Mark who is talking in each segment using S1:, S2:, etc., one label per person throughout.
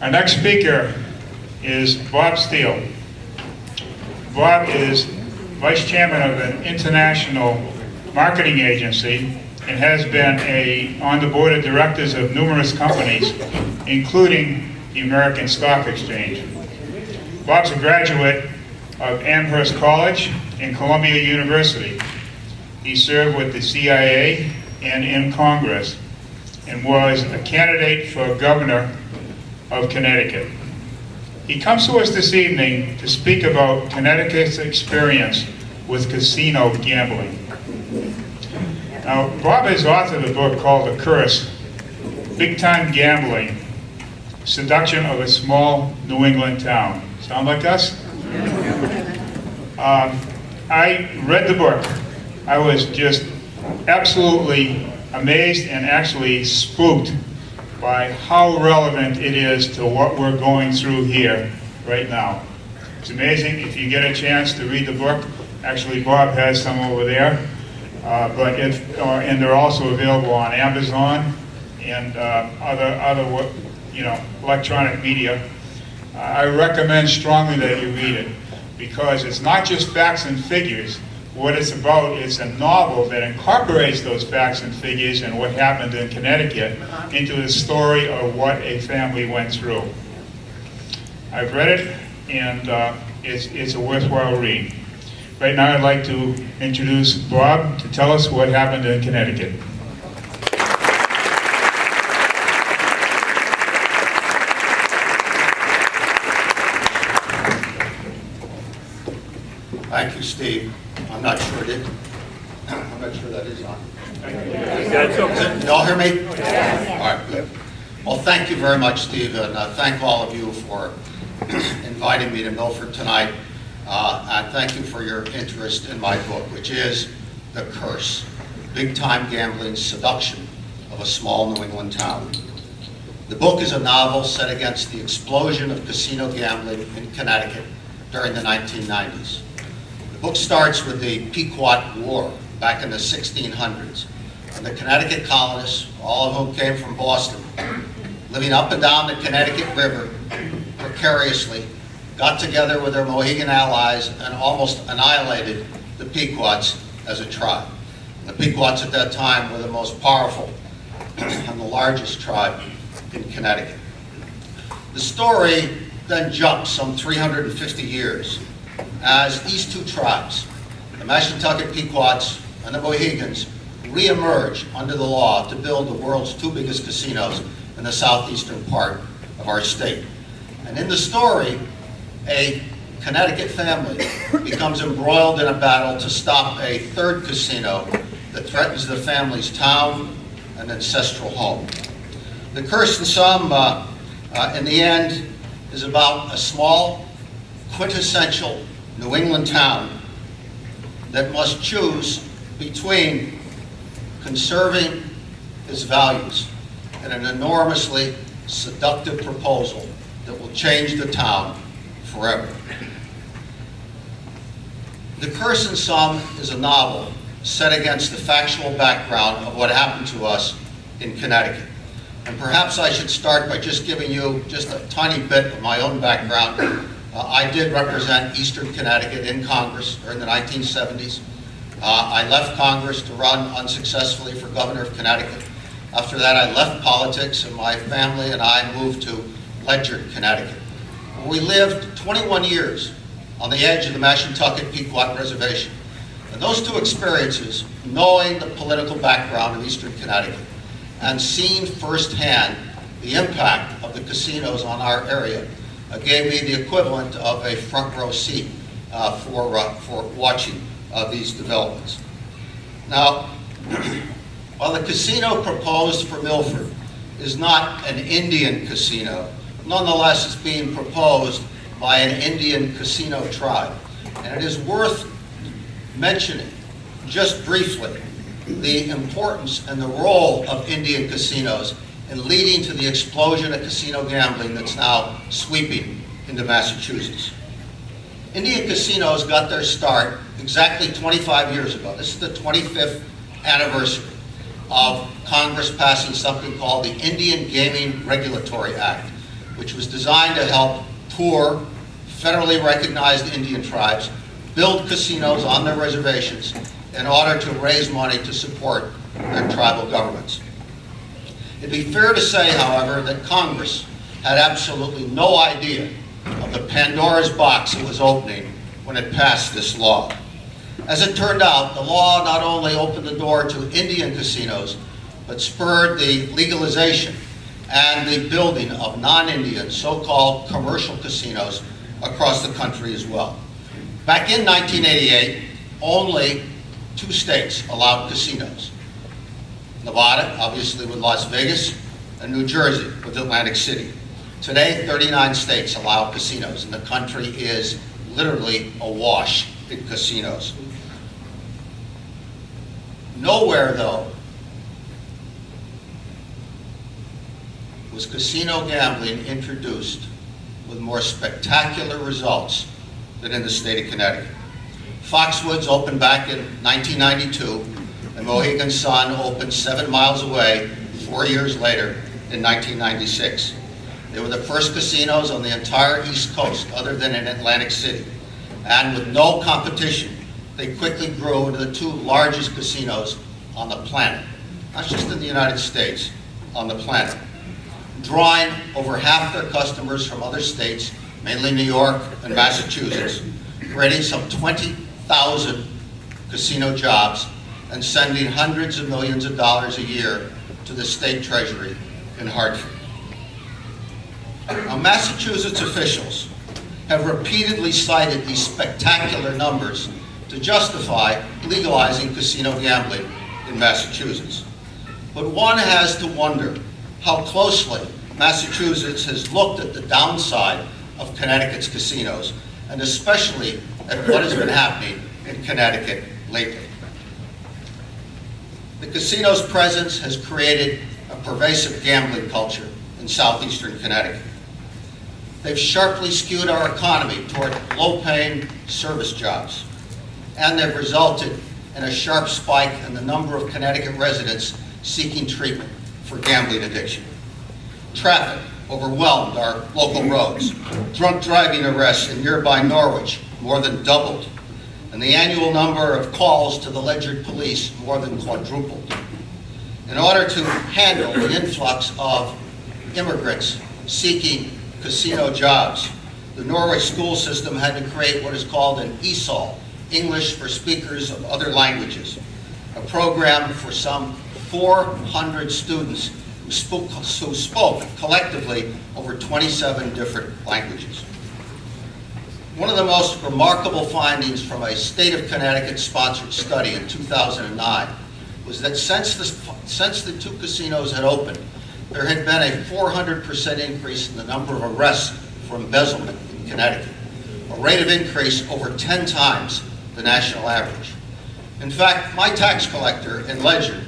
S1: Our next speaker is Bob Steele. Bob is Vice Chairman of an international marketing agency and has been on the board of directors of numerous companies, including the American Stock Exchange. Bob's a graduate of Amherst College and Columbia University. He served with the CIA and in Congress and was a candidate for governor of Connecticut. He comes to us this evening to speak about Connecticut's experience with casino gambling. Now, Bob has authored a book called The Curse, Big Time Gambling, Seduction of a Small New England Town. Sound like us? I read the book. I was just absolutely amazed and actually spooked by how relevant it is to what we're going through here right now. It's amazing. If you get a chance to read the book, actually Bob has some over there, and they're also available on Amazon and other electronic media. I recommend strongly that you read it because it's not just facts and figures. What it's about is a novel that incorporates those facts and figures and what happened in Connecticut into the story of what a family went through. I've read it, and it's a worthwhile read. Right now I'd like to introduce Bob to tell us what happened in Connecticut.
S2: Thank you, Steve. I'm not sure that is on.
S1: That's okay.
S2: Y'all hear me? Yes. All right, good. Well, thank you very much, Steve, and thank all of you for inviting me to Milford tonight. And thank you for your interest in my book, which is The Curse, Big Time Gambling Seduction of a Small New England Town. The book is a novel set against the explosion of casino gambling in Connecticut during the 1990s. The book starts with the Pequot War back in the 1600s, and the Connecticut colonists, all of whom came from Boston, living up and down the Connecticut River precariously, got together with their Mohegan allies and almost annihilated the Pequots as a tribe. The Pequots at that time were the most powerful and the largest tribe in Connecticut. The story then jumps some 350 years as these two tribes, the Mashantucket Pequots and the Mohegans, re-emerge under the law to build the world's two biggest casinos in the southeastern part of our state. And in the story, a Connecticut family becomes embroiled in a battle to stop a third casino that threatens the family's town and ancestral home. The Curse, in sum, in the end, is about a small, quintessential New England town that must choose between conserving its values and an enormously seductive proposal that will change the town forever. The Curse, in sum, is a novel set against the factual background of what happened to us in Connecticut. And perhaps I should start by just giving you just a tiny bit of my own background. I did represent Eastern Connecticut in Congress during the 1970s. I left Congress to run unsuccessfully for governor of Connecticut. After that, I left politics, and my family and I moved to Ledyard, Connecticut. We lived 21 years on the edge of the Mashantucket Pequot Reservation. And those two experiences, knowing the political background of Eastern Connecticut and seeing firsthand the impact of the casinos on our area, gave me the equivalent of a front row seat for watching these developments. Now, while the casino proposed for Milford is not an Indian casino, nonetheless it's being proposed by an Indian casino tribe. And it is worth mentioning, just briefly, the importance and the role of Indian casinos in leading to the explosion of casino gambling that's now sweeping into Massachusetts. Indian casinos got their start exactly 25 years ago. This is the 25th anniversary of Congress passing something called the Indian Gaming Regulatory Act, which was designed to help poor, federally recognized Indian tribes build casinos on their reservations in order to raise money to support their tribal governments. It'd be fair to say, however, that Congress had absolutely no idea of the Pandora's box it was opening when it passed this law. As it turned out, the law not only opened the door to Indian casinos, but spurred the legalization and the building of non-Indian, so-called commercial casinos across the country as well. Back in 1988, only 2 states allowed casinos. Nevada, obviously with Las Vegas, and New Jersey with Atlantic City. Today, 39 states allow casinos, and the country is literally awash in casinos. Nowhere, though, was casino gambling introduced with more spectacular results than in the state of Connecticut. Foxwoods opened back in 1992, and Mohegan Sun opened 7 miles away 4 years later in 1996. They were the first casinos on the entire East Coast other than in Atlantic City. And with no competition, they quickly grew into the 2 largest casinos on the planet, not just in the United States, on the planet, drawing over half their customers from other states, mainly New York and Massachusetts, creating some 20,000 casino jobs and sending hundreds of millions of dollars a year to the state treasury in Hartford. Now, Massachusetts officials have repeatedly cited these spectacular numbers to justify legalizing casino gambling in Massachusetts. But one has to wonder how closely Massachusetts has looked at the downside of Connecticut's casinos, and especially at what has been happening in Connecticut lately. The casino's presence has created a pervasive gambling culture in southeastern Connecticut. They've sharply skewed our economy toward low-paying service jobs, and they've resulted in a sharp spike in the number of Connecticut residents seeking treatment for gambling addiction. Traffic overwhelmed our local roads. Drunk driving arrests in nearby Norwich more than doubled, and the annual number of calls to the Ledyard police more than quadrupled. In order to handle the influx of immigrants seeking casino jobs, the Norwich school system had to create what is called an ESOL, English for Speakers of Other Languages, a program for some 400 students who spoke collectively over 27 different languages. One of the most remarkable findings from a state of Connecticut-sponsored study in 2009 was that since the 2 casinos had opened, there had been a 400% increase in the number of arrests for embezzlement in Connecticut, a rate of increase over 10 times the national average. In fact, my tax collector in Ledyard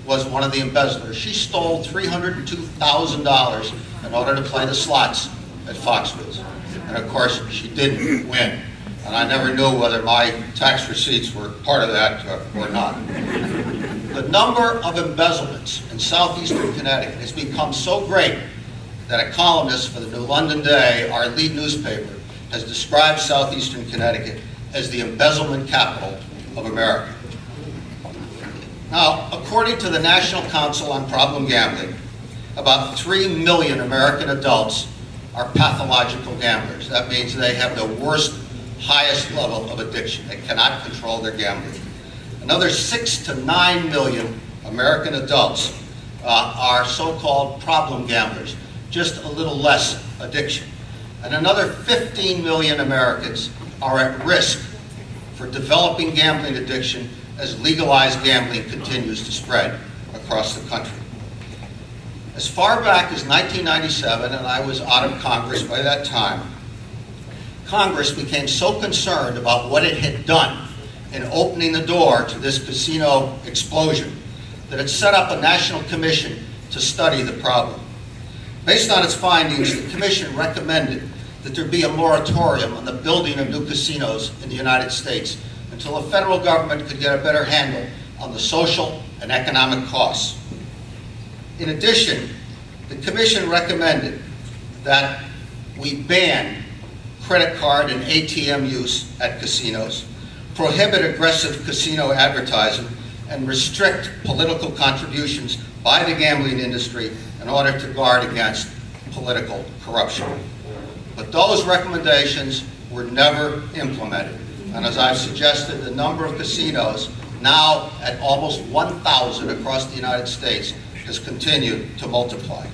S2: was one of the embezzlers. She stole $302,000 in order to play the slots at Foxwoods. And of course, she didn't win. And I never knew whether my tax receipts were part of that or not. The number of embezzlements in southeastern Connecticut has become so great that a columnist for the New London Day, our lead newspaper, has described southeastern Connecticut as the embezzlement capital of America. Now, according to the National Council on Problem Gambling, about 3 million American adults are pathological gamblers. That means they have the worst, highest level of addiction. They cannot control their gambling. Another 6 to 9 million American adults are so-called problem gamblers, just a little less addiction. And another 15 million Americans are at risk for developing gambling addiction as legalized gambling continues to spread across the country. As far back as 1997, and I was out of Congress by that time, Congress became so concerned about what it had done in opening the door to this casino explosion that it set up a national commission to study the problem. Based on its findings, the commission recommended that there be a moratorium on the building of new casinos in the United States until the federal government could get a better handle on the social and economic costs. In addition, the commission recommended that we ban credit card and ATM use at casinos, prohibit aggressive casino advertising, and restrict political contributions by the gambling industry in order to guard against political corruption. But those recommendations were never implemented. And as I've suggested, the number of casinos, now at almost 1,000 across the United States, has continued to multiply.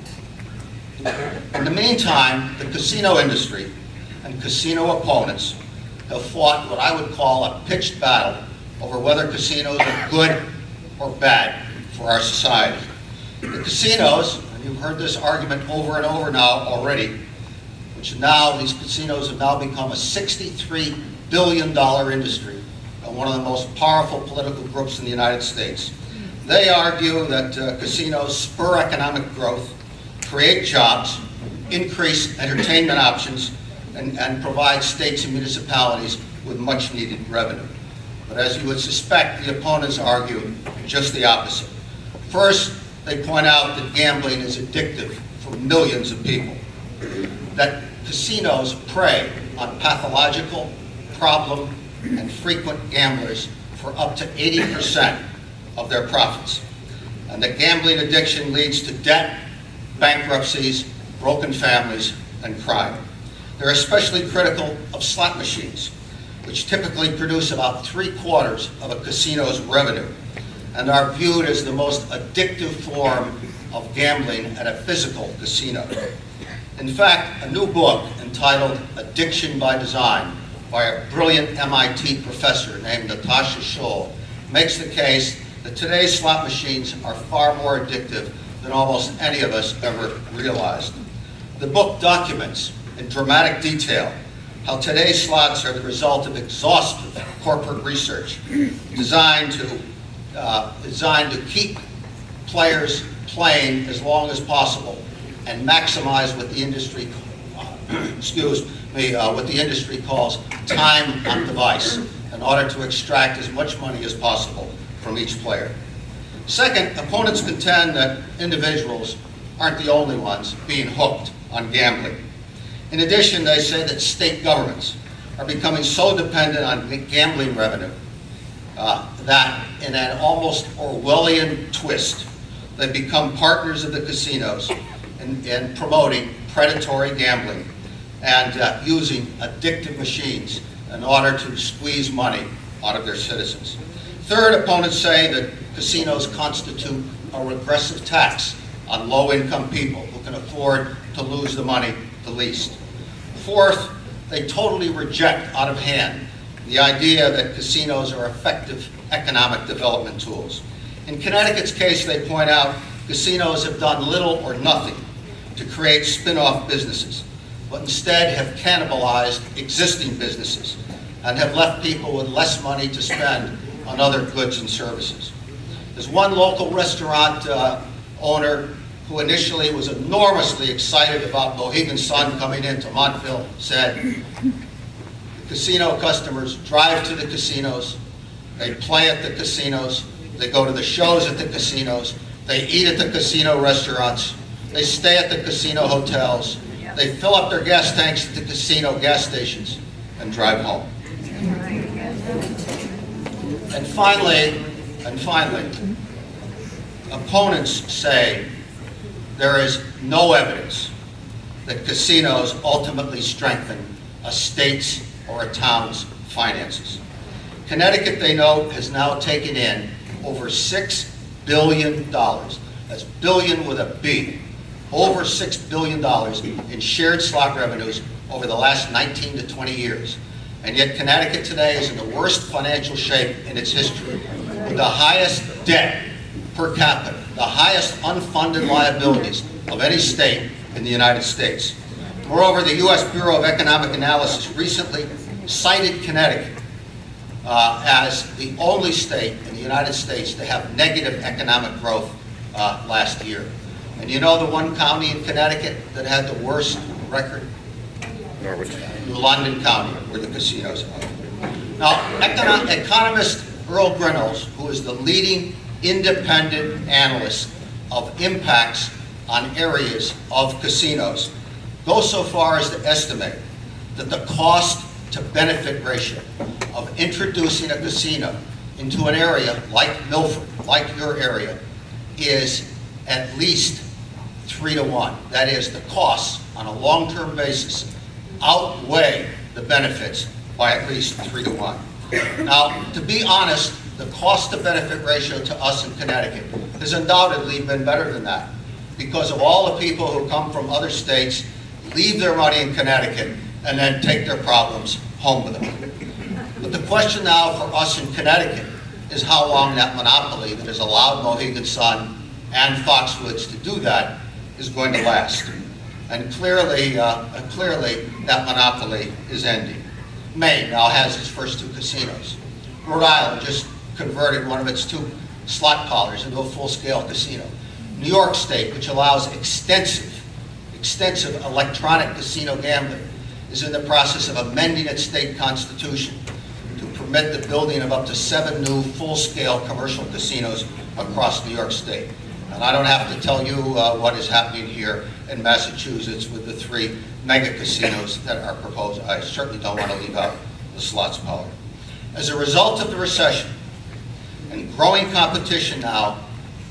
S2: In the meantime, the casino industry and casino opponents have fought what I would call a pitched battle over whether casinos are good or bad for our society. The casinos, and you've heard this argument over and over now already, these casinos have now become a $63 billion industry and one of the most powerful political groups in the United States. They argue that casinos spur economic growth, create jobs, increase entertainment options, and provide states and municipalities with much needed revenue. But as you would suspect, the opponents argue just the opposite. First, they point out that gambling is addictive for millions of people, that casinos prey on pathological, problem, and frequent gamblers for up to 80% of their profits, and that gambling addiction leads to debt, bankruptcies, broken families, and crime. They're especially critical of slot machines, which typically produce about 3/4 of a casino's revenue, and are viewed as the most addictive form of gambling at a physical casino. In fact, a new book entitled Addiction by Design by a brilliant MIT professor named Natasha Schull makes the case that today's slot machines are far more addictive than almost any of us ever realized. The book documents in dramatic detail how today's slots are the result of exhaustive corporate research designed to keep players playing as long as possible and maximize what the industry, what the industry calls time on device, in order to extract as much money as possible from each player. Second, opponents contend that individuals aren't the only ones being hooked on gambling. In addition, they say that state governments are becoming so dependent on gambling revenue that in an almost Orwellian twist, they become partners of the casinos in promoting predatory gambling and using addictive machines in order to squeeze money out of their citizens. Third, opponents say that casinos constitute a regressive tax on low-income people who can afford to lose the money the least. Fourth, they totally reject out of hand the idea that casinos are effective economic development tools. In Connecticut's case, they point out casinos have done little or nothing to create spin-off businesses, but instead have cannibalized existing businesses and have left people with less money to spend on other goods and services. There's one local restaurant owner who initially was enormously excited about Mohegan Sun coming into Montville, said, the casino customers drive to the casinos, they play at the casinos, they go to the shows at the casinos, they eat at the casino restaurants, they stay at the casino hotels, they fill up their gas tanks at the casino gas stations, and drive home. And finally, opponents say there is no evidence that casinos ultimately strengthen a state's or a town's finances. Connecticut, they note, has now taken in over $6 billion. That's billion with a B. Over $6 billion in shared slot revenues over the last 19 to 20 years. And yet Connecticut today is in the worst financial shape in its history, with the highest debt per capita, the highest unfunded liabilities of any state in the United States. Moreover, the U.S. Bureau of Economic Analysis recently cited Connecticut as the only state in the United States to have negative economic growth last year. And you know the one county in Connecticut that had the worst record?
S3: Norwich.
S2: London County, where the casinos are. Now, economist Earl Grinnells, who is the leading independent analyst of impacts on areas of casinos, go so far as to estimate that the cost to benefit ratio of introducing a casino into an area like Milford, like your area, is at least 3 to 1. That is, the costs on a long-term basis outweigh the benefits by at least 3 to 1. Now, to be honest, the cost to benefit ratio to us in Connecticut has undoubtedly been better than that, because of all the people who come from other states, leave their money in Connecticut, and then take their problems home with them. But the question now for us in Connecticut is how long that monopoly that has allowed Mohegan Sun and Foxwoods to do that is going to last. And clearly that monopoly is ending. Maine now has its first 2 casinos. Rhode Island just converted one of its 2 slot parlors into a full-scale casino. New York State, which allows extensive electronic casino gambling, is in the process of amending its state constitution to permit the building of up to 7 new full-scale commercial casinos across New York State. And I don't have to tell you what is happening here in Massachusetts with the 3 mega casinos that are proposed. I certainly don't want to leave out the slots parlor. As a result of the recession and growing competition now,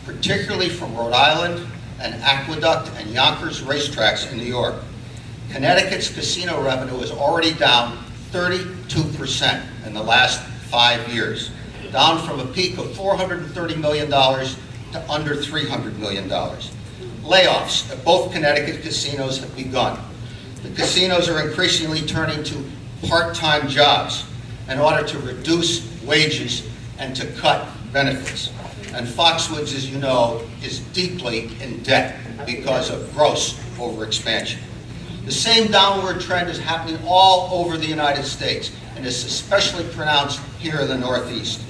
S2: particularly from Rhode Island and Aqueduct and Yonkers racetracks in New York, Connecticut's casino revenue is already down 32% in the last 5 years, down from a peak of $430 million to under $300 million. Layoffs at both Connecticut casinos have begun. The casinos are increasingly turning to part-time jobs in order to reduce wages and to cut benefits. And Foxwoods, as you know, is deeply in debt because of gross overexpansion. The same downward trend is happening all over the United States, and is especially pronounced here in the Northeast.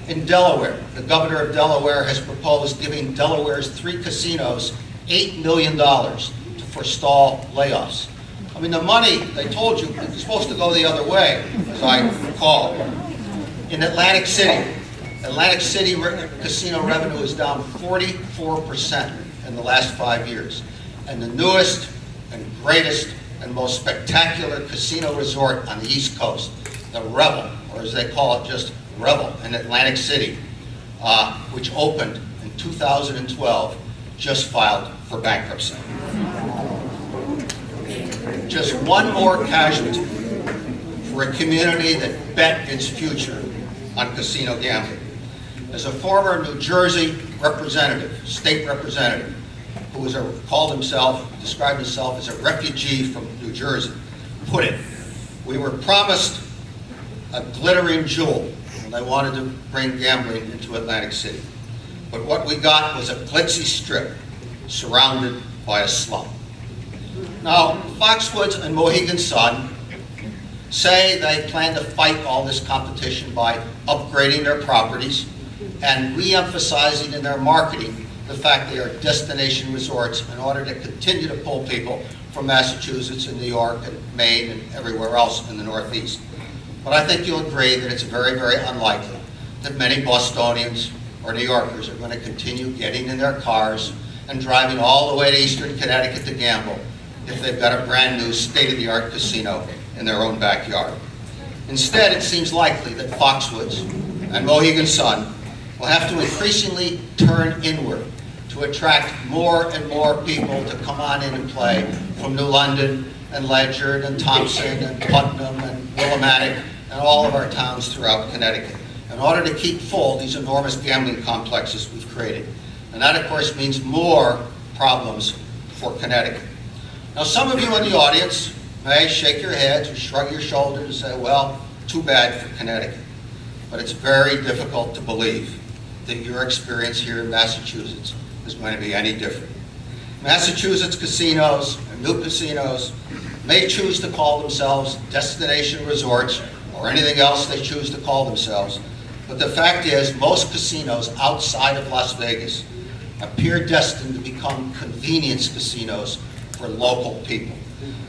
S2: In Delaware, the governor of Delaware has proposed giving Delaware's 3 casinos $8 million to forestall layoffs. I mean, the money, they told you, is supposed to go the other way, as I recall. In Atlantic City casino revenue is down 44% in the last 5 years. And the newest and greatest and most spectacular casino resort on the East Coast, the Revel, or as they call it, just Revel in Atlantic City, which opened in 2012, just filed for bankruptcy. Just one more casualty for a community that bet its future on casino gambling. As a former New Jersey representative, state representative, who was described himself as a refugee from New Jersey, put it, we were promised a glittering jewel when they wanted to bring gambling into Atlantic City. But what we got was a glitzy strip surrounded by a slum. Now, Foxwoods and Mohegan Sun say they plan to fight all this competition by upgrading their properties and re-emphasizing in their marketing the fact they are destination resorts in order to continue to pull people from Massachusetts and New York and Maine and everywhere else in the Northeast. But I think you'll agree that it's very, very unlikely that many Bostonians or New Yorkers are going to continue getting in their cars and driving all the way to Eastern Connecticut to gamble if they've got a brand new state-of-the-art casino in their own backyard. Instead, it seems likely that Foxwoods and Mohegan Sun will have to increasingly turn inward to attract more and more people to come on in and play from New London and Ledyard and Thompson and Putnam and Willimantic and all of our towns throughout Connecticut in order to keep full these enormous gambling complexes we've created. And that, of course, means more problems for Connecticut. Now, some of you in the audience may shake your heads or shrug your shoulders and say, well, too bad for Connecticut. But it's very difficult to believe that your experience here in Massachusetts is going to be any different. Massachusetts casinos and new casinos may choose to call themselves destination resorts or anything else they choose to call themselves, but the fact is most casinos outside of Las Vegas appear destined to become convenience casinos for local people.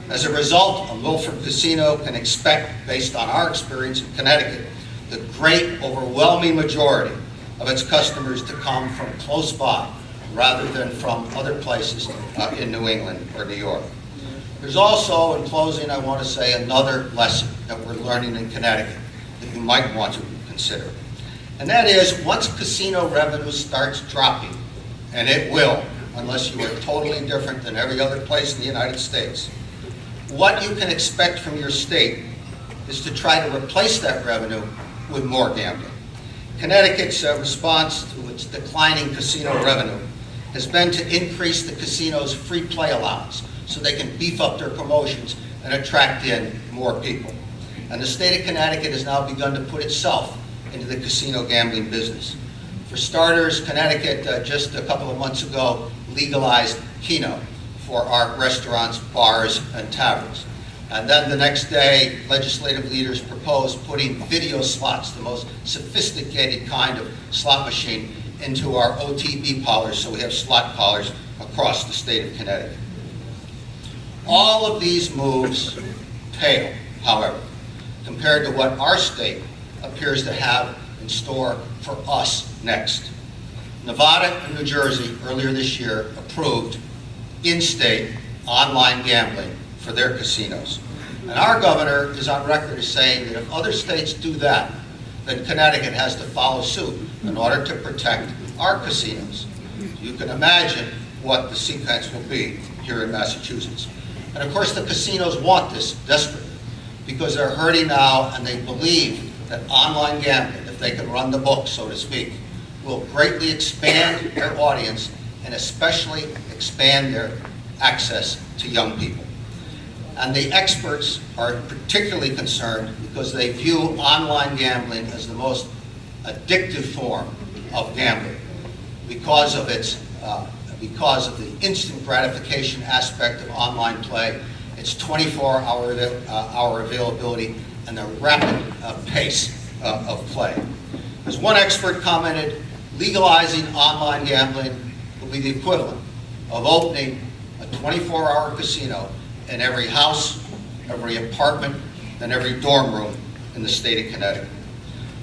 S2: As a result, a Milford casino can expect, based on our experience in Connecticut, the great overwhelming majority of its customers to come from close by rather than from other places in New England or New York. There's also, in closing, I want to say another lesson that we're learning in Connecticut that you might want to consider. And that is, once casino revenue starts dropping, and it will, unless you are totally different than every other place in the United States, what you can expect from your state is to try to replace that revenue with more gambling. Connecticut's response to its declining casino revenue has been to increase the casino's free play allowance so they can beef up their promotions and attract in more people. And the state of Connecticut has now begun to put itself into the casino gambling business. For starters, Connecticut just a couple of months ago legalized Keno for our restaurants, bars, and taverns. And then the next day, legislative leaders proposed putting video slots, the most sophisticated kind of slot machine, into our OTB parlors, so we have slot parlors across the state of Connecticut. All of these moves pale, however, compared to what our state appears to have in store for us next. Nevada and New Jersey earlier this year approved in-state online gambling for their casinos. And our governor is on record as saying that if other states do that, then Connecticut has to follow suit in order to protect our casinos. You can imagine what the sequence will be here in Massachusetts. And of course the casinos want this desperately because they're hurting now and they believe that online gambling, if they can run the book, so to speak, will greatly expand their audience and especially expand their access to young people. And the experts are particularly concerned because they view online gambling as the most addictive form of gambling because of the instant gratification aspect of online play, its 24-hour availability, and the rapid pace of play. As one expert commented, legalizing online gambling will be the equivalent of opening a 24-hour casino in every house, every apartment, and every dorm room in the state of Connecticut.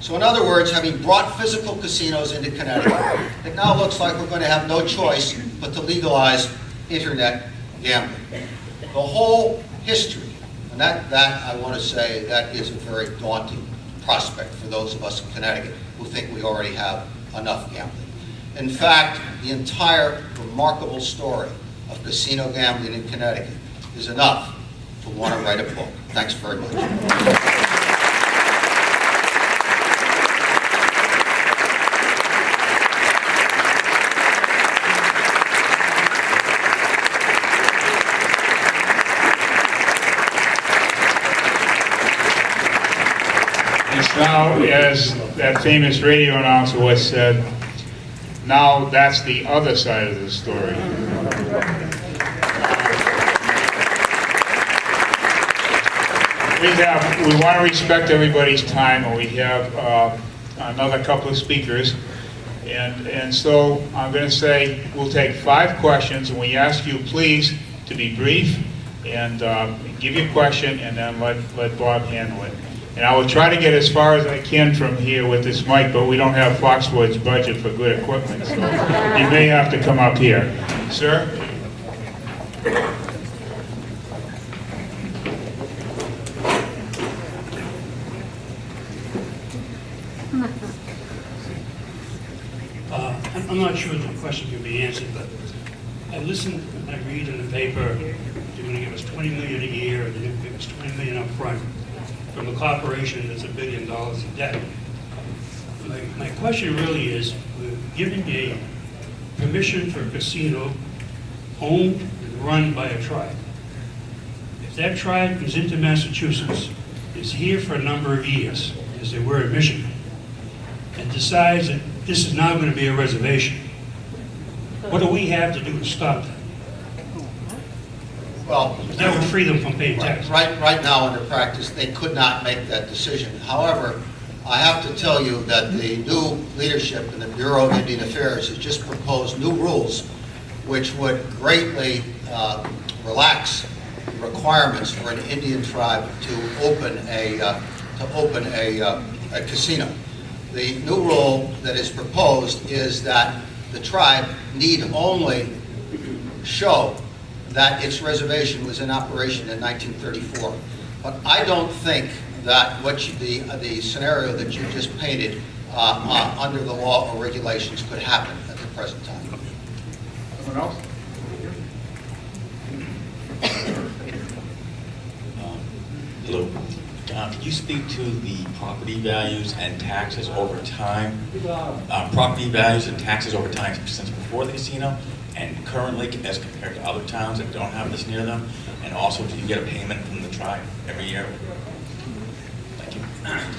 S2: So in other words, having brought physical casinos into Connecticut, it now looks like we're going to have no choice but to legalize internet gambling. The whole history, and that I want to say, that is a very daunting prospect for those of us in Connecticut who think we already have enough gambling. In fact, the entire remarkable story of casino gambling in Connecticut is enough to want to write a book. Thanks very much.
S1: It's now, as that famous radio announcer once said, now that's the other side of the story. We want to respect everybody's time, and we have another couple of speakers. And so I'm going to say we'll take 5 questions, and we ask you please to be brief and give your question, and then let Bob handle it. And I will try to get as far as I can from here with this mic, but we don't have Foxwood's budget for good equipment, so you may have to come up here. Sir?
S3: I'm not sure the question can be answered, but I listen and I read in the paper, they're going to give us $20 million a year, and they're going to give us $20 million up front from a corporation that's $1 billion in debt. My question really is, we're giving a permission for a casino owned and run by a tribe. If that tribe comes into Massachusetts, is here for a number of years, as they were in Michigan, and decides that this is now going to be a reservation, what do we have to do to stop that?
S2: Well,
S3: That would free them from paying taxes.
S2: right now, under practice, they could not make that decision. However, I have to tell you that the new leadership in the Bureau of Indian Affairs has just proposed new rules which would greatly relax requirements for an Indian tribe to open a casino. The new rule that is proposed is that the tribe need only show that its reservation was in operation in 1934. But I don't think that the scenario that you just painted under the law or regulations could happen at the present time.
S1: Someone else?
S4: Hello. Could you speak to the property values and taxes over time? Property values and taxes over time since before the casino and currently as compared to other towns that don't have this near them? And also, do you get a payment from the tribe every year? Thank you.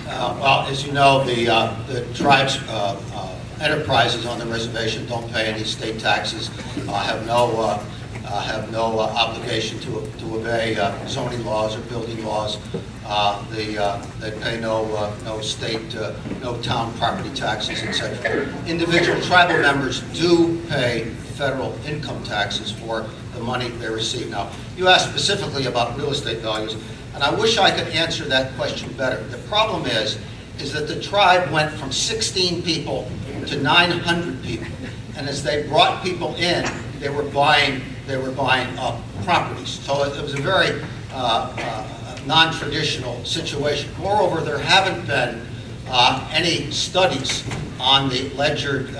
S2: Well, as you know, the tribe's enterprises on the reservation don't pay any state taxes, have no obligation to obey zoning laws or building laws. They pay no state, no town property taxes, etc. Individual tribal members do pay federal income taxes for the money they receive. Now, you asked specifically about real estate values, and I wish I could answer that question better. The problem is that the tribe went from 16 people to 900 people, and as they brought people in, they were buying up properties. So it was a very non-traditional situation. Moreover, there haven't been any studies on the Ledyard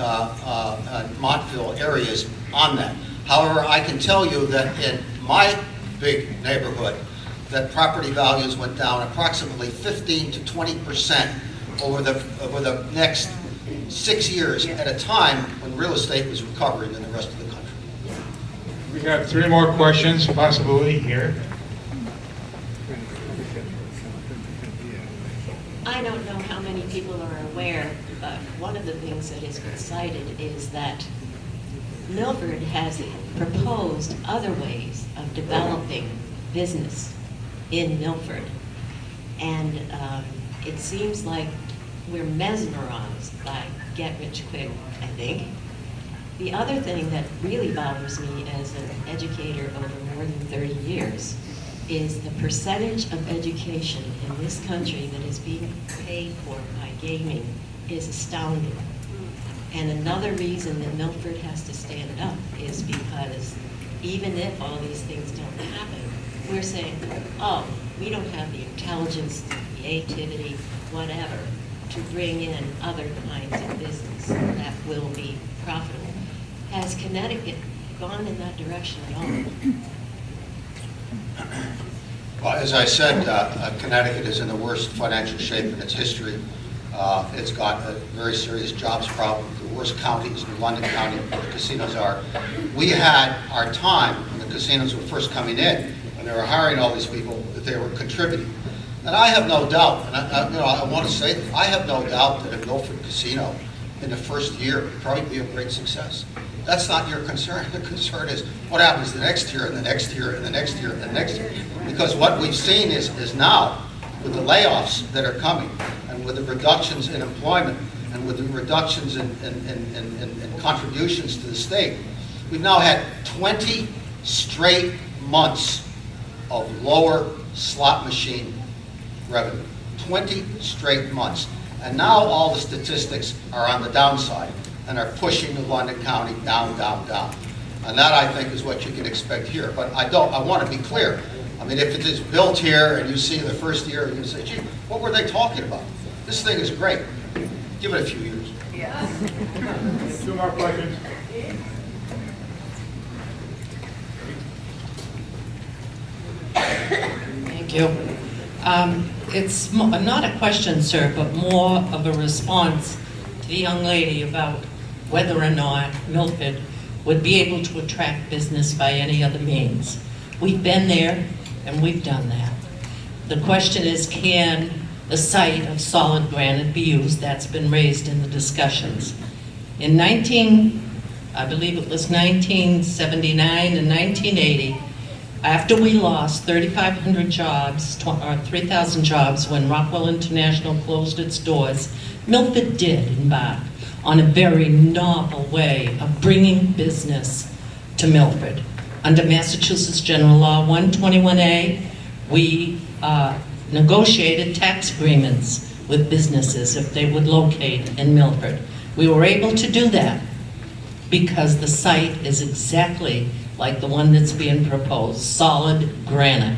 S2: Montville areas on that. However, I can tell you that in my big neighborhood, that property values went down approximately 15 to 20% over the next 6 years at a time when real estate was recovering in the rest of the country.
S1: We have 3 more questions, possibly here.
S5: I don't know how many people are aware, but one of the things that has been cited is that Milford has proposed other ways of developing business in Milford. And it seems like we're mesmerized by get rich quick, I think. The other thing that really bothers me as an educator over more than 30 years is the percentage of education in this country that is being paid for by gaming is astounding. And another reason that Milford has to stand up is because even if all these things don't happen, we're saying, oh, we don't have the intelligence, the creativity, whatever, to bring in other kinds of business that will be profitable. Has Connecticut gone in that direction at all?
S2: Well, as I said, Connecticut is in the worst financial shape in its history. It's got a very serious jobs problem. The worst counties in London County where the casinos are. We had our time when the casinos were first coming in, when they were hiring all these people, that they were contributing. And I have no doubt, and I want to say that I have no doubt that a Milford casino in the first year would probably be a great success. That's not your concern. The concern is what happens the next year and the next year and the next year and the next year. Because what we've seen is now, with the layoffs that are coming, and with the reductions in employment, and with the reductions in contributions to the state, we've now had 20 straight months of lower slot machine revenue. 20 straight months. And now all the statistics are on the downside and are pushing the London County down, down, down. And that, I think, is what you can expect here. But I want to be clear. I mean, if it is built here and you see the first year and you say, gee, what were they talking about? This thing is great. Give it a few years.
S1: Yes. 2 more questions.
S6: Thank you. It's not a question, sir, but more of a response to the young lady about whether or not Milford would be able to attract business by any other means. We've been there and we've done that. The question is, can the site of solid granite be used? That's been raised in the discussions. In I believe it was 1979 and 1980, after we lost 3,500 jobs, or 3,000 jobs when Rockwell International closed its doors, Milford did embark on a very novel way of bringing business to Milford. Under Massachusetts General Law 121A, we negotiated tax agreements with businesses if they would locate in Milford. We were able to do that because the site is exactly like the one that's being proposed, solid granite.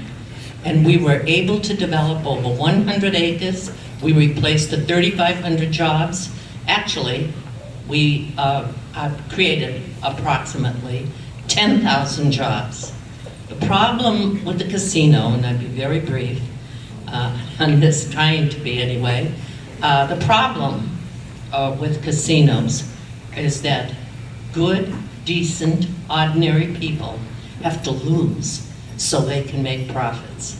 S6: And we were able to develop over 100 acres. We replaced the 3,500 jobs. Actually, we created approximately 10,000 jobs. The problem with the casino, and I'd be very brief on this, trying to be anyway, the problem with casinos is that good, decent, ordinary people have to lose so they can make profits.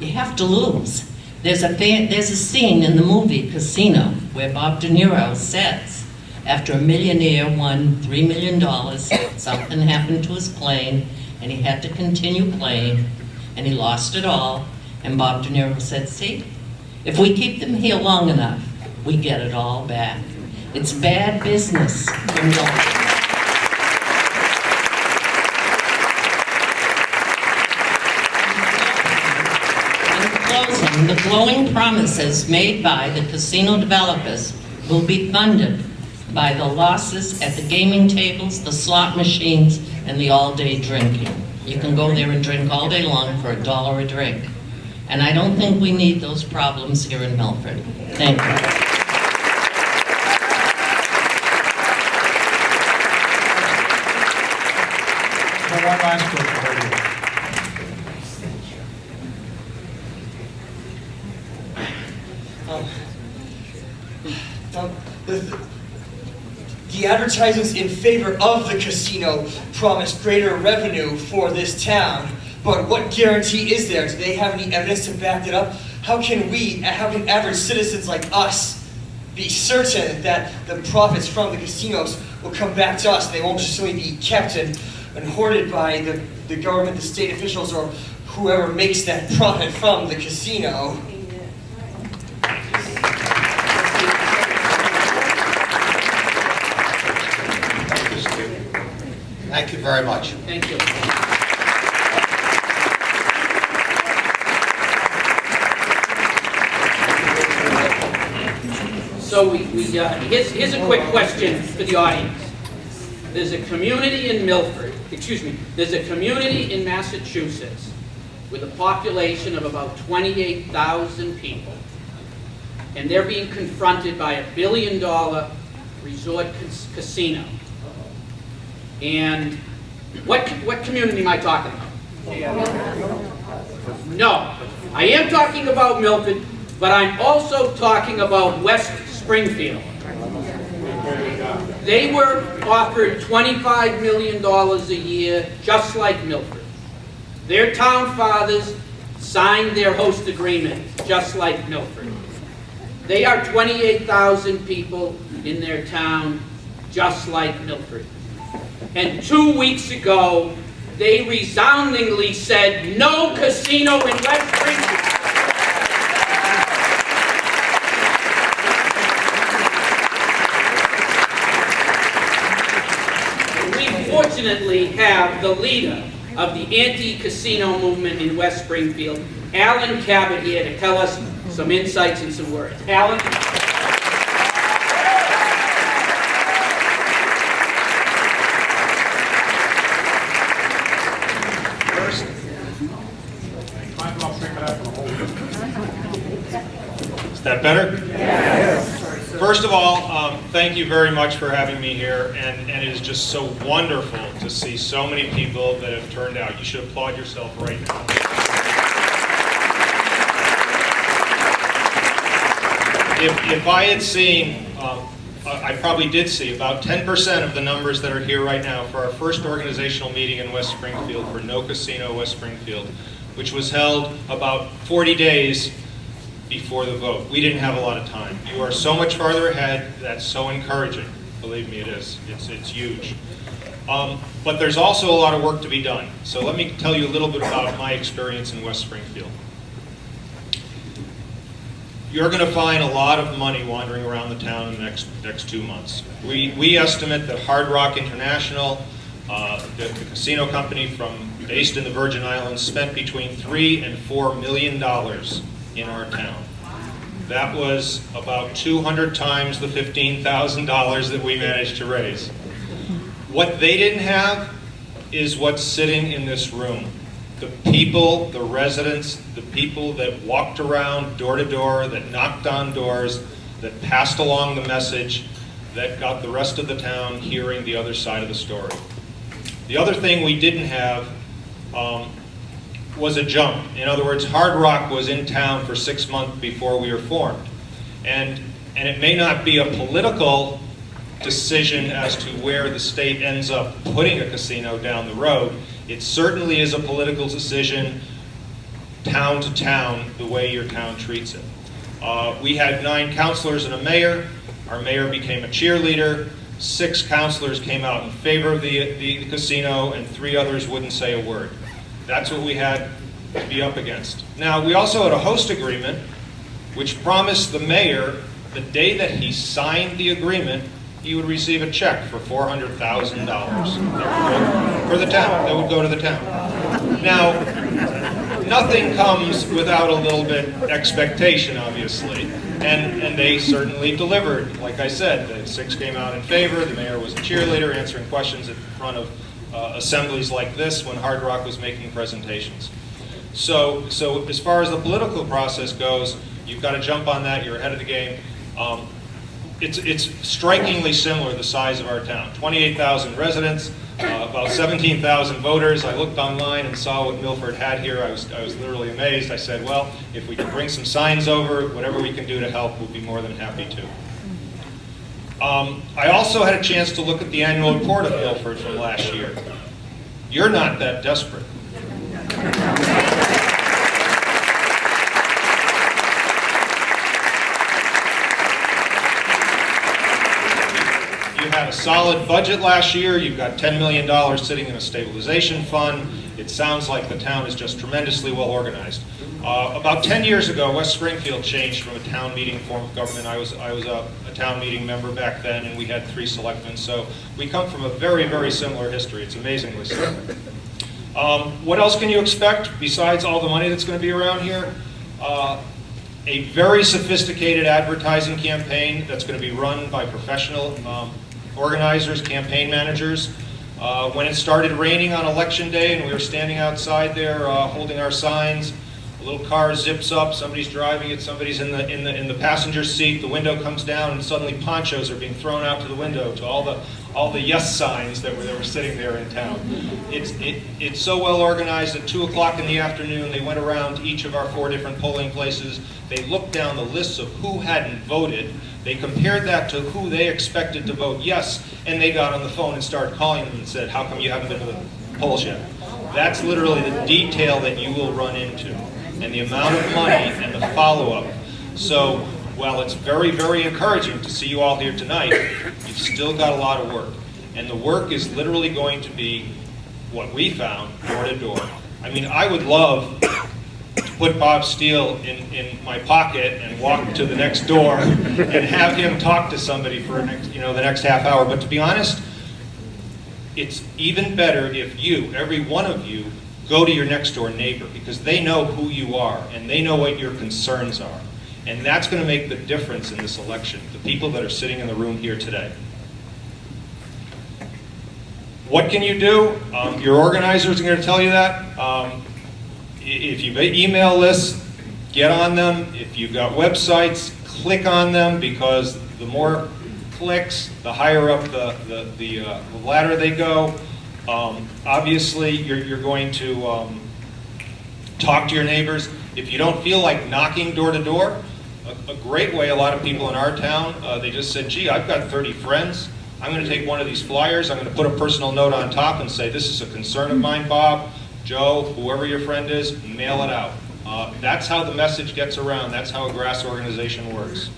S6: You have to lose. There's a scene in the movie Casino where Bob De Niro says, after a millionaire won $3 million, something happened to his plane, and he had to continue playing, and he lost it all. And Bob De Niro said, see, if we keep them here long enough, we get it all back. It's bad business for Milford. The glowing promises made by the casino developers will be funded by the losses at the gaming tables, the slot machines, and the all-day drinking. You can go there and drink all day long for $1 a drink. And I don't think we need those problems here in Milford. Thank you.
S1: One last question right here.
S7: The advertisements in favor of the casino promise greater revenue for this town, but what guarantee is there? Do they have any evidence to back it up? How can average citizens like us be certain that the profits from the casinos will come back to us? They won't just simply be kept and hoarded by the government, the state officials, or whoever makes that profit from the casino.
S2: Thank you very much.
S8: Thank you. So here's a quick question for the audience. There's a community in Milford, there's a community in Massachusetts with a population of about 28,000 people, and they're being confronted by $1 billion resort casino. And what community am I talking about? No, I am talking about Milford, but I'm also talking about West Springfield. They were offered $25 million a year, just like Milford. Their town fathers signed their host agreement, just like Milford. They are 28,000 people in their town, just like Milford. And 2 weeks ago, they resoundingly said, no casino in West Pringfield. We fortunately have the leader of the anti-casino movement in West Springfield, Alan Cabot, here to tell us some insights and some words. Alan?
S1: Is that better? Yes. First of all, thank you very much for having me here, and it is just so wonderful to see so many people that have turned out. You should applaud yourself right now. If I had seen, I probably did see about 10% of the numbers that are here right now for our first organizational meeting in West Springfield for No Casino West Springfield, which was held about 40 days before the vote. We didn't have a lot of time. You are so much farther ahead. That's so encouraging. Believe me, it is. It's huge. But there's also a lot of work to be done. So let me tell you a little bit about my experience in West Springfield. You're going to find a lot of money wandering around the town in the next 2 months. We estimate that Hard Rock International, the casino company based in the Virgin Islands, spent between $3 and $4 million in our town. That was about 200 times the $15,000 that we managed to raise. What they didn't have,
S9: is what's sitting in this room. The people, the residents, the people that walked around door to door, that knocked on doors, that passed along the message, that got the rest of the town hearing the other side of the story. The other thing we didn't have was a jump. In other words, Hard Rock was in town for 6 months before we were formed. And it may not be a political decision as to where the state ends up putting a casino down the road. It certainly is a political decision, town to town, the way your town treats it. We had 9 councilors and a mayor. Our mayor became a cheerleader. 6 councilors came out in favor of the casino, and 3 others wouldn't say a word. That's what we had to be up against. Now, we also had a host agreement, which promised the mayor, the day that he signed the agreement, he would receive a check for $400,000 for the town, that would go to the town. Now, nothing comes without a little bit expectation, obviously, and they certainly delivered. Like I said, the 6 came out in favor, the mayor was a cheerleader answering questions in front of assemblies like this when Hard Rock was making presentations. So as far as the political process goes, you've got to jump on that, you're ahead of the game. It's strikingly similar, the size of our town. 28,000 residents, about 17,000 voters. I looked online and saw what Milford had here. I was literally amazed. I said, well, if we can bring some signs over, whatever we can do to help, we'll be more than happy to. I also had a chance to look at the annual report of Milford from last year. You're not that desperate. You had a solid budget last year. You've got $10 million sitting in a stabilization fund. It sounds like the town is just tremendously well organized. About 10 years ago, West Springfield changed from a town meeting form of government. I was a town meeting member back then, and we had 3 selectmen. So we come from a very, very similar history. It's amazingly similar. What else can you expect besides all the money that's going to be around here? A very sophisticated advertising campaign that's going to be run by professional organizers, campaign managers. When it started raining on election day and we were standing outside there holding our signs, a little car zips up, somebody's driving it, somebody's in the passenger seat, the window comes down, and suddenly ponchos are being thrown out to the window to all the yes signs that were sitting there in town. It's so well organized. At 2 o'clock in the afternoon, they went around each of our 4 different polling places. They looked down the lists of who hadn't voted. They compared that to who they expected to vote yes, and they got on the phone and started calling them and said, how come you haven't been to the polls yet? That's literally the detail that you will run into, and the amount of money and the follow-up. So while it's very, very encouraging to see you all here tonight, you've still got a lot of work. And the work is literally going to be what we found, door to door. I mean, I would love to put Bob Steele in my pocket and walk to the next door and have him talk to somebody for the next half hour. But to be honest, it's even better if you, every one of you, go to your next door neighbor, because they know who you are and they know what your concerns are. And that's going to make the difference in this election, the people that are sitting in the room here today. What can you do? Your organizers are going to tell you that. If you've email lists, get on them. If you've got websites, click on them, because the more clicks, the higher up the ladder they go. Obviously, you're going to talk to your neighbors. If you don't feel like knocking door to door, a great way, a lot of people in our town, they just said, gee, I've got 30 friends. I'm going to take one of these flyers, I'm going to put a personal note on top and say, this is a concern of mine, Bob, Joe, whoever your friend is, mail it out. That's how the message gets around. That's how a grass organization works.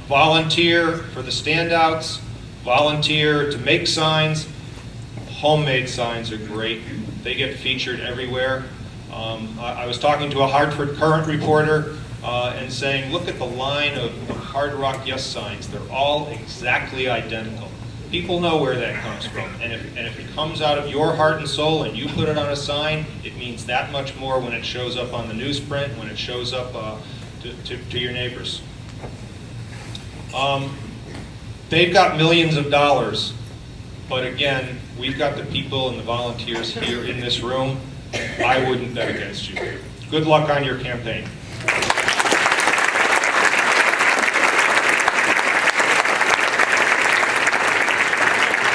S9: Volunteer for the standouts, volunteer to make signs. Homemade signs are great. They get featured everywhere. I was talking to a Hartford Current reporter and saying, look at the line of Hard Rock Yes signs. They're all exactly identical. People know where that comes from. And if it comes out of your heart and soul and you put it on a sign, it means that much more when it shows up on the newsprint, when it shows up to your neighbors. They've got millions of dollars But again, we've got the people and the volunteers here in this room. I wouldn't bet against you. Good luck on your campaign.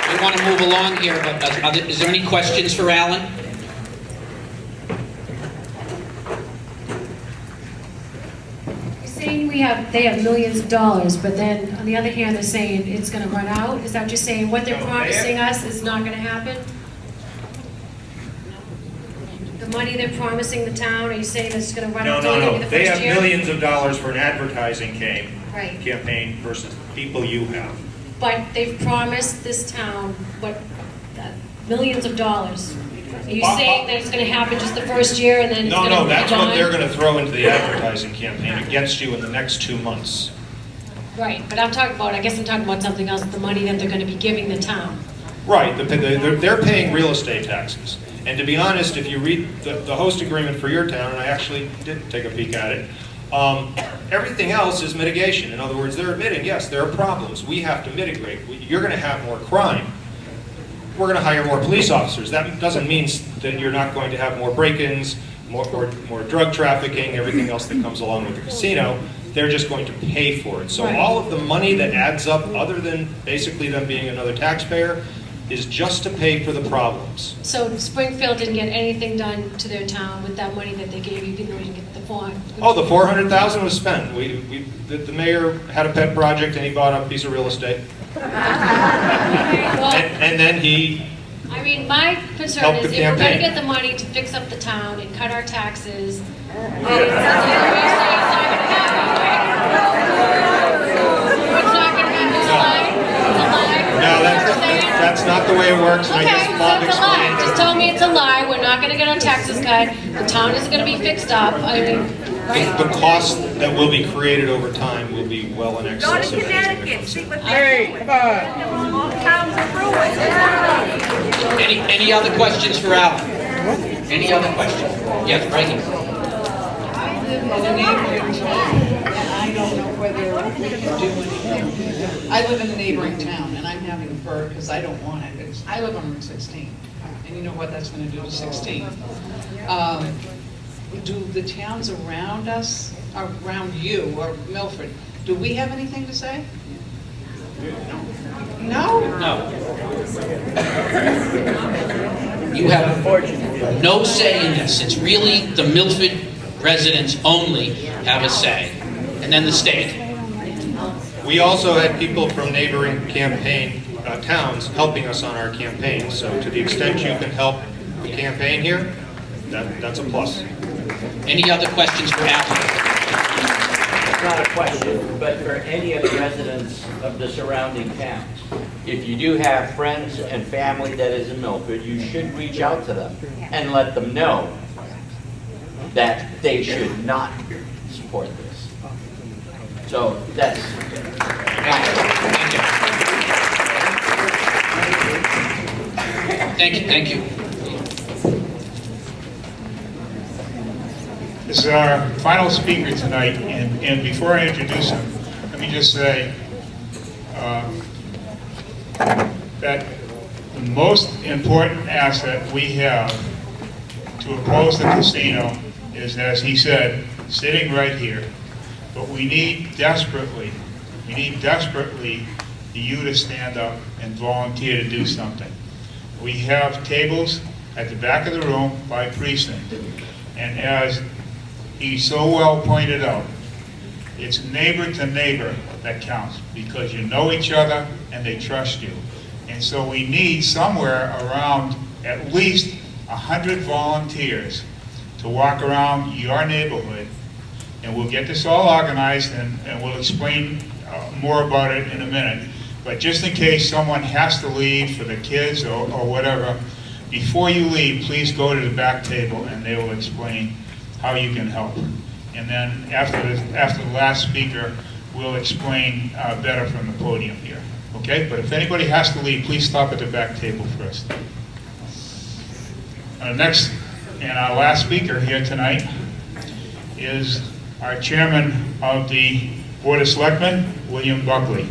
S8: We want to move along here, but is there any questions for Alan?
S10: You're saying they have millions of dollars, but then on the other hand, they're saying it's gonna run out? Is that what you're saying? What they're promising us is not gonna happen? The money they're promising the town, are you saying it's gonna run out maybe the first year?
S9: They have millions of dollars for an advertising
S10: Right.
S9: campaign versus the people you have.
S10: But they've promised this town, millions of dollars. Are you saying that it's gonna happen just the first year and then it's gonna be gone?
S9: No, that's what they're gonna throw into the advertising campaign against you in the next 2 months.
S10: Right, but I guess I'm talking about something else, the money that they're gonna be giving the town.
S9: Right, they're paying real estate taxes. And to be honest, if you read the host agreement for your town, and I actually did take a peek at it, everything else is mitigation. In other words, they're admitting, yes, there are problems. We have to mitigate. You're going to have more crime. We're going to hire more police officers. That doesn't mean that you're not going to have more break-ins, more drug trafficking, everything else that comes along with the casino. They're just going to pay for it. So
S10: Right.
S9: all of the money that adds up, other than basically them being another taxpayer, is just to pay for the problems.
S10: So Springfield didn't get anything done to their town with that money that they gave you, even though you didn't get the $400,000?
S9: Oh, the $400,000 was spent. The mayor had a pet project and he bought a piece of real estate.
S10: Well,
S9: And then he,
S10: I mean, my concern
S9: Help
S10: is
S9: the
S10: if we're gonna
S9: campaign.
S10: get the money to fix up the town and cut our taxes, it's not gonna happen. It's a lie. It's a lie.
S9: no,
S10: That's what you're saying?
S9: that's not the way it works. And I
S10: Okay,
S9: guess
S10: so
S9: Bob
S10: it's a lie.
S9: explained
S10: Just
S9: it.
S10: tell me it's a lie. We're not gonna get our taxes cut. The town isn't gonna be fixed up. I mean, right?
S9: The cost that will be created over time will be well in
S11: Go to
S9: excess of anything that
S11: Connecticut,
S9: comes
S11: see
S9: in.
S11: what they're doing. All towns are ruined.
S8: Any other questions for Alan? Any other questions? Yes, right here.
S12: I don't know whether we can do anything. I live in a neighboring town, and I'm having a bird because I don't want it. I live on Route 16, and you know what that's going to do to 16. Do the towns around us, around you, or Milford, do we have anything to say? No?
S8: No. You have no say in this. It's really the Milford residents only have a say, and then the state.
S9: We also had people from neighboring campaign towns helping us on our campaign. So to the extent you can help the campaign here, that's a plus.
S8: Any other questions for Alan?
S13: It's not a question, but for any of the residents of the surrounding towns, if you do have friends and family that is in Milford, you should reach out to them and let them know that they should not support this. So that's...
S8: Thank you.
S1: This is our final speaker tonight, and before I introduce him, let me just say that the most important asset we have to oppose the casino is, as he said, sitting right here. But we need desperately you to stand up and volunteer to do something. We have tables at the back of the room by precinct, and as he so well pointed out, it's neighbor to neighbor that counts, because you know each other and they trust you. And so we need somewhere around at least 100 volunteers to walk around your neighborhood, and we'll get this all organized and we'll explain more about it in a minute. But just in case someone has to leave for the kids or whatever, before you leave, please go to the back table and they will explain how you can help. And then after the last speaker, we'll explain better from the podium here. Okay? But if anybody has to leave, please stop at the back table first. Our next and our last speaker here tonight is our chairman of the Board of Selectmen, William Buckley.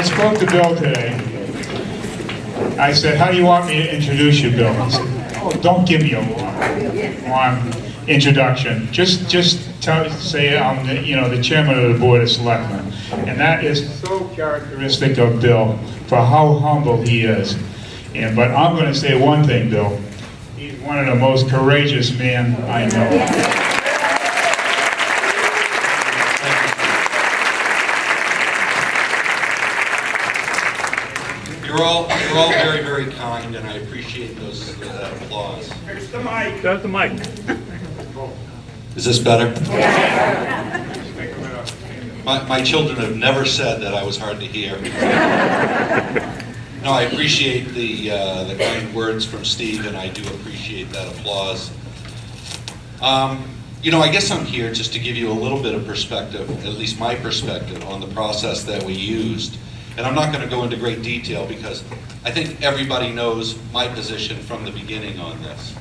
S1: I spoke to Bill today. I said, how do you want me to introduce you, Bill? He said, oh, don't give me a long introduction. Just say I'm the chairman of the Board of Selectmen. And that is so characteristic of Bill for how humble he is. But I'm going to say one thing, Bill. He's one of the most courageous men I know.
S14: You're all very, very kind, and I appreciate that applause.
S3: There's the mic. There's the mic.
S14: Is this better? My children have never said that I was hard to hear. No, I appreciate the kind words from Steve, and I do appreciate that applause. I guess I'm here just to give you a little bit of perspective, at least my perspective, on the process that we used. And I'm not going to go into great detail because I think everybody knows my position from the beginning on this.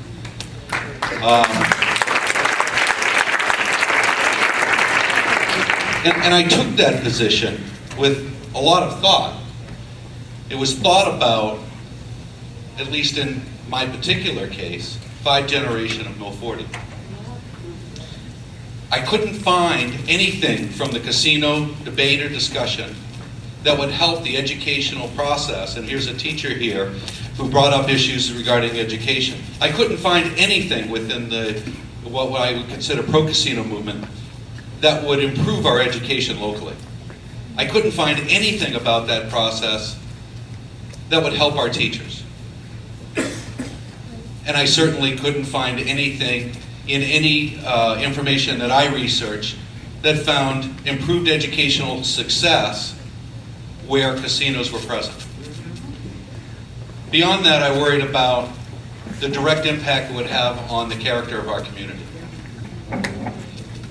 S14: And I took that position with a lot of thought. It was thought about, at least in my particular case, 5 generations of Milfordian. I couldn't find anything from the casino debate or discussion that would help the educational process. And here's a teacher here who brought up issues regarding education. I couldn't find anything within what I would consider pro-casino movement that would improve our education locally. I couldn't find anything about that process that would help our teachers. And I certainly couldn't find anything in any information that I researched that found improved educational success where casinos were present. Beyond that, I worried about the direct impact it would have on the character of our community.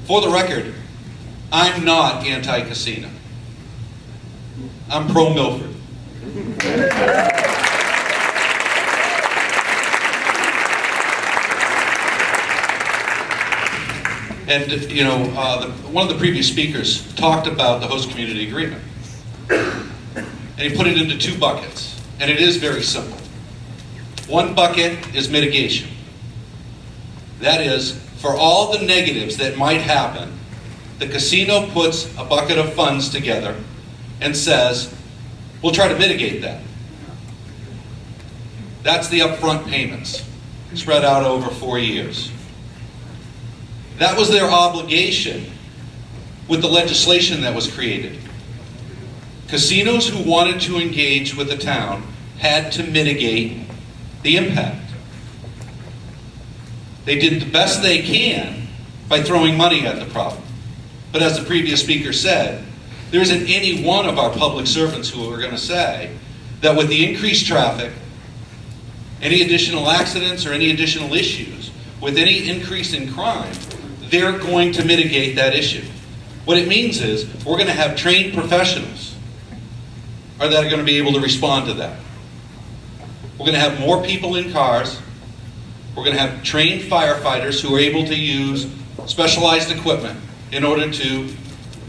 S14: For the record, I'm not anti-casino. I'm pro-Milford. And, one of the previous speakers talked about the host community agreement. And he put it into 2 buckets. And it is very simple. One bucket is mitigation. That is, for all the negatives that might happen, the casino puts a bucket of funds together and says, we'll try to mitigate that. That's the upfront payments, spread out over 4 years. That was their obligation with the legislation that was created. Casinos who wanted to engage with the town had to mitigate the impact. They did the best they can by throwing money at the problem. But as the previous speaker said, there isn't any one of our public servants who are going to say that with the increased traffic, any additional accidents or any additional issues, with any increase in crime, they're going to mitigate that issue. What it means is we're going to have trained professionals that are going to be able to respond to that. We're going to have more people in cars. We're going to have trained firefighters who are able to use specialized equipment in order to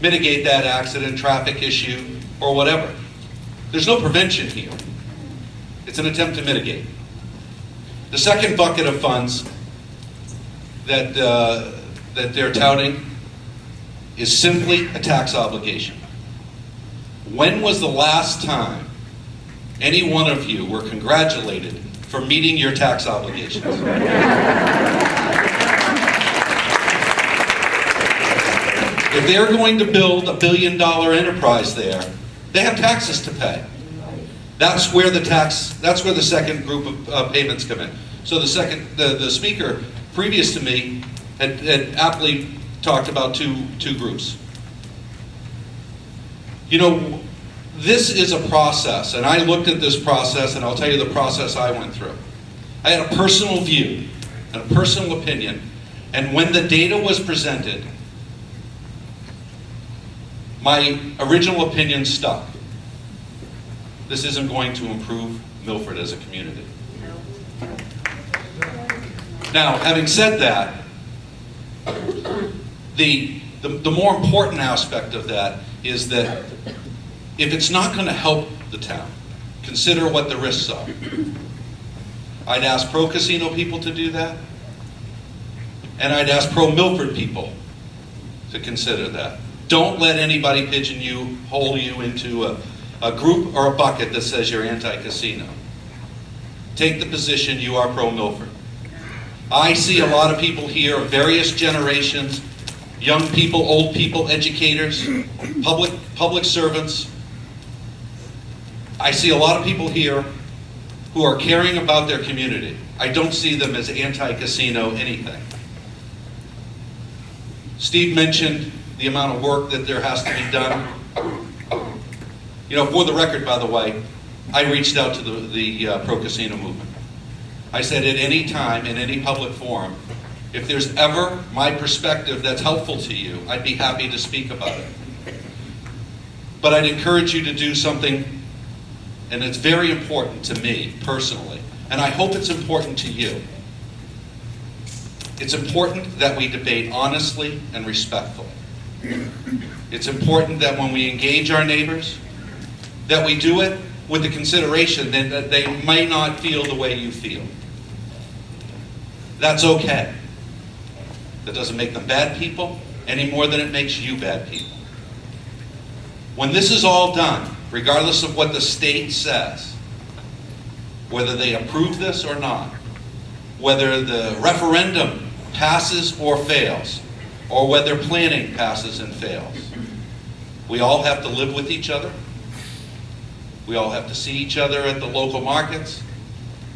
S14: mitigate that accident, traffic issue, or whatever. There's no prevention here. It's an attempt to mitigate. The second bucket of funds that they're touting is simply a tax obligation. When was the last time any one of you were congratulated for meeting your tax obligations? If they're going to build a $1 billion enterprise there, they have taxes to pay. That's where the second group of payments come in. So the speaker previous to me had aptly talked about two groups. This is a process, and I looked at this process, and I'll tell you the process I went through. I had a personal view and a personal opinion, and when the data was presented, my original opinion stuck. This isn't going to improve Milford as a community. Now, having said that, the more important aspect of that is that if it's not going to help the town, consider what the risks are. I'd ask pro-casino people to do that, and I'd ask pro-Milford people to consider that. Don't let anybody pigeonhole you into a group or a bucket that says you're anti-casino. Take the position you are pro-Milford. I see a lot of people here of various generations, young people, old people, educators, public servants. I see a lot of people here who are caring about their community. I don't see them as anti-casino anything. Steve mentioned the amount of work that there has to be done. You know, for the record, by the way, I reached out to the pro-casino movement. I said at any time, in any public forum, if there's ever my perspective that's helpful to you, I'd be happy to speak about it. But I'd encourage you to do something, and it's very important to me personally, and I hope it's important to you. It's important that we debate honestly and respectfully. It's important that when we engage our neighbors, that we do it with the consideration that they may not feel the way you feel. That's okay. That doesn't make them bad people any more than it makes you bad people. When this is all done, regardless of what the state says, whether they approve this or not, whether the referendum passes or fails, or whether planning passes and fails, we all have to live with each other. We all have to see each other at the local markets.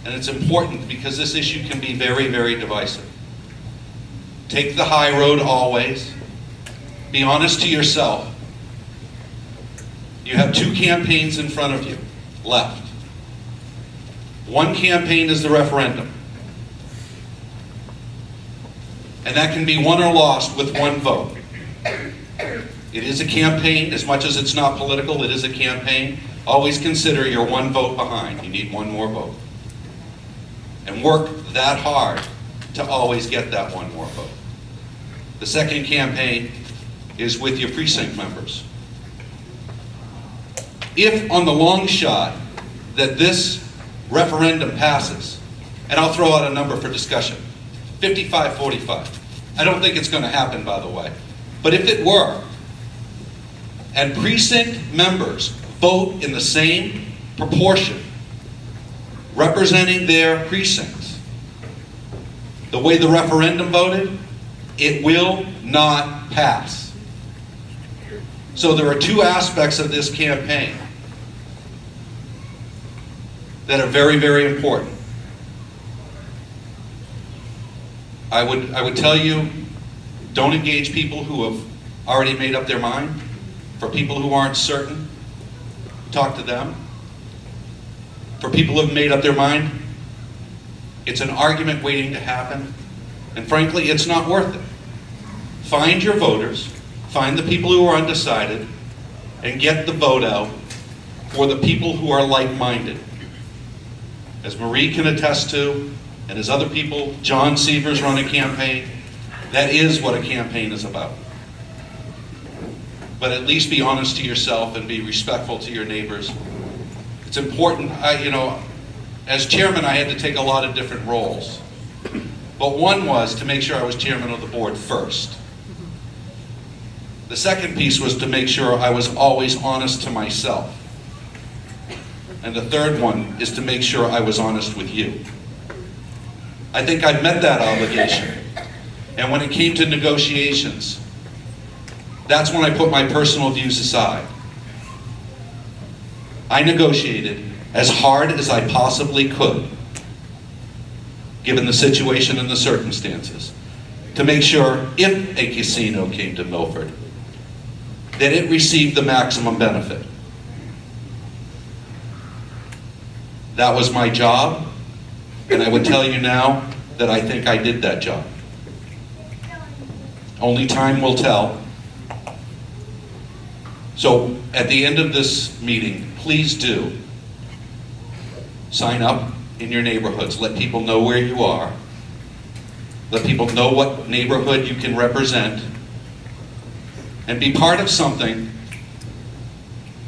S14: And it's important because this issue can be very, very divisive. Take the high road always. Be honest to yourself. You have 2 campaigns in front of you left. One campaign is the referendum. And that can be won or lost with 1 vote. It is a campaign, as much as it's not political, it is a campaign. Always consider you're 1 vote behind. You need 1 more vote. And work that hard to always get that 1 more vote. The second campaign is with your precinct members. If on the long shot that this referendum passes, and I'll throw out a number for discussion, 55-45. I don't think it's going to happen, by the way. But if it were, and precinct members vote in the same proportion, representing their precincts, the way the referendum voted, it will not pass. So there are 2 aspects of this campaign that are very, very important. I would tell you, don't engage people who have already made up their mind. For people who aren't certain, talk to them. For people who have made up their mind, it's an argument waiting to happen. And frankly, it's not worth it. Find your voters, find the people who are undecided, and get the vote out for the people who are like-minded. As Marie can attest to, and as other people, John Seavers run a campaign, that is what a campaign is about. But at least be honest to yourself and be respectful to your neighbors. It's important, as chairman I had to take a lot of different roles. But one was to make sure I was chairman of the board first. The second piece was to make sure I was always honest to myself. And the third one is to make sure I was honest with you. I think I've met that obligation. And when it came to negotiations, that's when I put my personal views aside. I negotiated as hard as I possibly could, given the situation and the circumstances, to make sure if a casino came to Milford, that it received the maximum benefit. That was my job, and I would tell you now that I think I did that job. Only time will tell. So at the end of this meeting, please do sign up in your neighborhoods. Let people know where you are. Let people know what neighborhood you can represent. And be part of something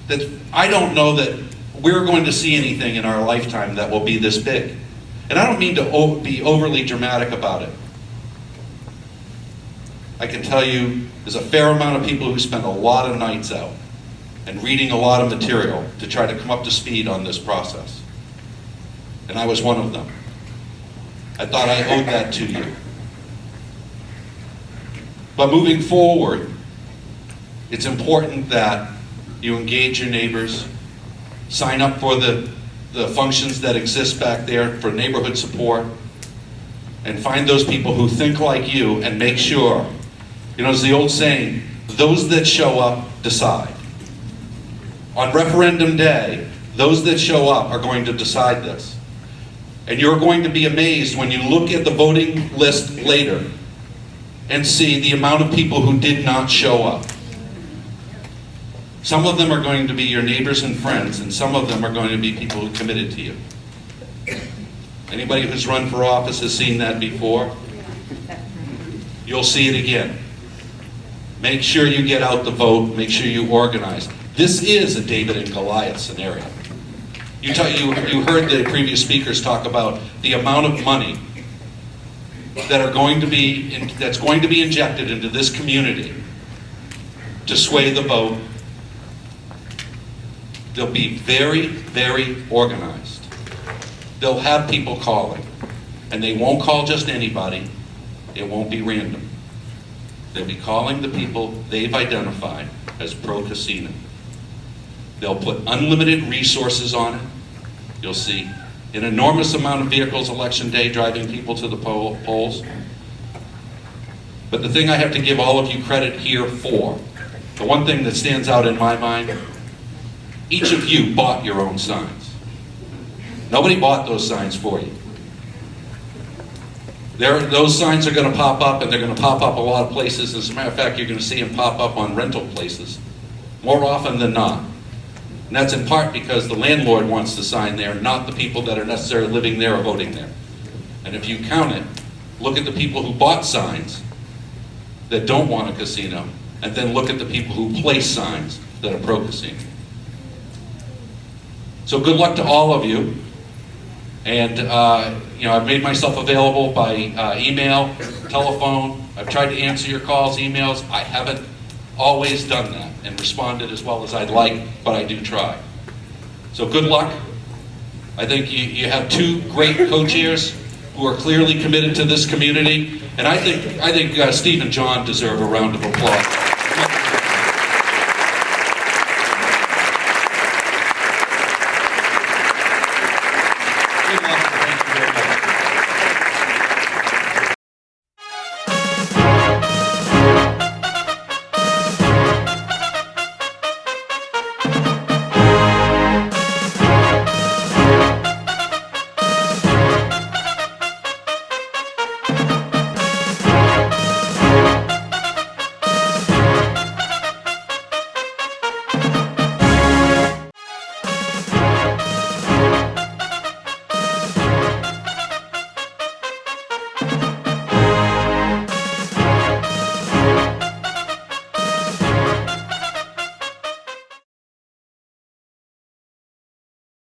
S14: that I don't know that we're going to see anything in our lifetime that will be this big. And I don't mean to be overly dramatic about it. I can tell you there's a fair amount of people who spend a lot of nights out and reading a lot of material to try to come up to speed on this process. And I was one of them. I thought I owed that to you. But moving forward, it's important that you engage your neighbors, sign up for the functions that exist back there for neighborhood support, and find those people who think like you and make sure, it's the old saying, those that show up decide. On referendum day, those that show up are going to decide this. And you're going to be amazed when you look at the voting list later and see the amount of people who did not show up. Some of them are going to be your neighbors and friends, and some of them are going to be people who committed to you. Anybody who's run for office has seen that before. You'll see it again. Make sure you get out the vote, make sure you organize. This is a David and Goliath scenario. You heard the previous speakers talk about the amount of money that's going to be injected into this community to sway the vote. They'll be very, very organized. They'll have people calling, and they won't call just anybody. It won't be random. They'll be calling the people they've identified as pro-casino. They'll put unlimited resources on it. You'll see an enormous amount of vehicles election day driving people to the polls. But the thing I have to give all of you credit here for, the one thing that stands out in my mind, each of you bought your own signs. Nobody bought those signs for you. Those signs are going to pop up, and they're going to pop up a lot of places. As a matter of fact, you're going to see them pop up on rental places more often than not. And that's in part because the landlord wants the sign there, not the people that are necessarily living there or voting there. And if you count it, look at the people who bought signs that don't want a casino, and then look at the people who place signs that are pro-casino. So good luck to all of you. And I've made myself available by email, telephone. I've tried to answer your calls, emails. I haven't always done that and responded as well as I'd like, but I do try. So good luck. I think you have two great co-chairs who are clearly committed to this community, and I think Steve and John deserve a round of applause.